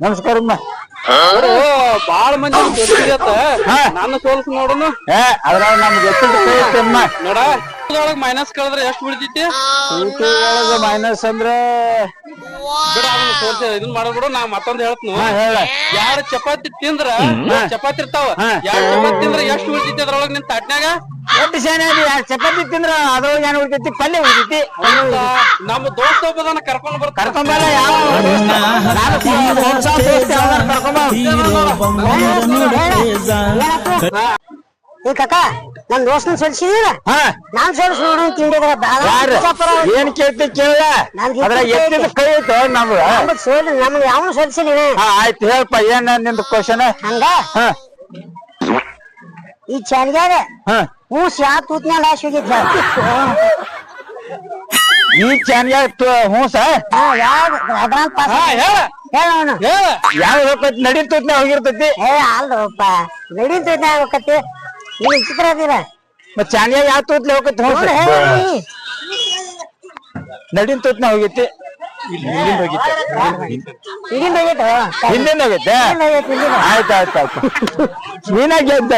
ನಮಸ್ಕಾರ ಬಾಳ ಮಂದಿ ಗೊತ್ತಿರತ್ತ ನಾನು ಸೋಲ್ಸ್ ನೋಡೋನು ಅದ್ರಾಗ ನಮ್ಗೆ ಗೊತ್ತಿರ್ತಮ್ಮ ನೋಡ ಮೈನಸ್ ಕಳೆದ್ರೆ ಎಷ್ಟು ಬಿಡ್ತೈತಿ ಮೈನಸ್ ಅಂದ್ರೆ ಬಿಡ ಅದನ್ನ ಸೋಲ್ಸ ಇದನ್ ಮಾಡ್ಬಿಡು ನಾ ಮತ್ತೊಂದ್ ಹೇಳ್ತನು ಯಾರು ಚಪಾತಿ ತಿಂದ್ರ ಚಪಾತಿ ಇರ್ತಾವ ಯಾರು ಚಪಾತಿ ತಿಂದ್ರ ಎಷ್ಟು ಉಳಿತೈತಿ ಅದ್ರೊಳಗ ನಿನ್ ತಟ್ನ್ಯಾಗ ಒಟ್ಟು ಶಾನೆ ಚಪಾತಿ ತಿಂದ್ರ ಅದ್ರೊಳಗ ಏನ್ ಉಳಿತೈತಿ ಪಲ್ಯ ಉಳಿತೈತಿ ನಮ್ಮ ದೋಸ್ತ ಒಬ್ಬದನ್ನ ಕರ್ಕೊಂಡ್ ಕರ್ಕೊಂಬಲ್ಲ ಯಾವ ಏ ಕಾಕ ನನ್ ದೋಸ್ತನ ಸೊಲ್ಸಿದೀರ ನಾನ್ ಸೊಲ್ಸ್ ನೋಡ ತಿಂಡಿದ್ರ ಏನ್ ಕೇಳ್ತಿ ಕೇಳ ಎತ್ತಿದ ಕೈ ಐತೋ ನಮ್ಗ ಸೋಲ್ ನಮ್ಗೆ ಯಾವನು ಸೊಲ್ಸಿಲ್ಲ ಆಯ್ತು ಹೇಳಪ್ಪ ಏನ್ ನಿಂದ ಕ್ವಶನ್ ಹಂಗ ಈ ಚಾಲ್ಗ್ಯಾಗ ಹೂಸ್ ಯಾವ ತೂತ್ನ್ಯಾಗ ಹಾಸಿ ಹೋಗಿದ್ದ ಈ ಚಾನ್ಗ ಹೂಸ ಯಾವ ಹೋಗ್ತೈತಿ ನಡೀತೈತಿ ಹೋಗಿರ್ತೈತಿ ಅಲ್ರಪ್ಪ ನಡೀತೈತಿ ಹೋಗತಿ ನೀವು ವಿಚಿತ್ರ ಅದೀರ ಮತ್ ಚಾನ್ಗ ಯಾವ ತೂತ್ಲೆ ಹೋಗತಿ ಹೂಸ ನಡೀತೈತಿ ಹೋಗೈತಿ ಹಿಂದಿಂದ ಹಿಂದಿಂದ ಹೋಗೈತೆ ಆಯ್ತು ಆಯ್ತು ಆಯ್ತು ನೀನಾಗ ಗೆದ್ದ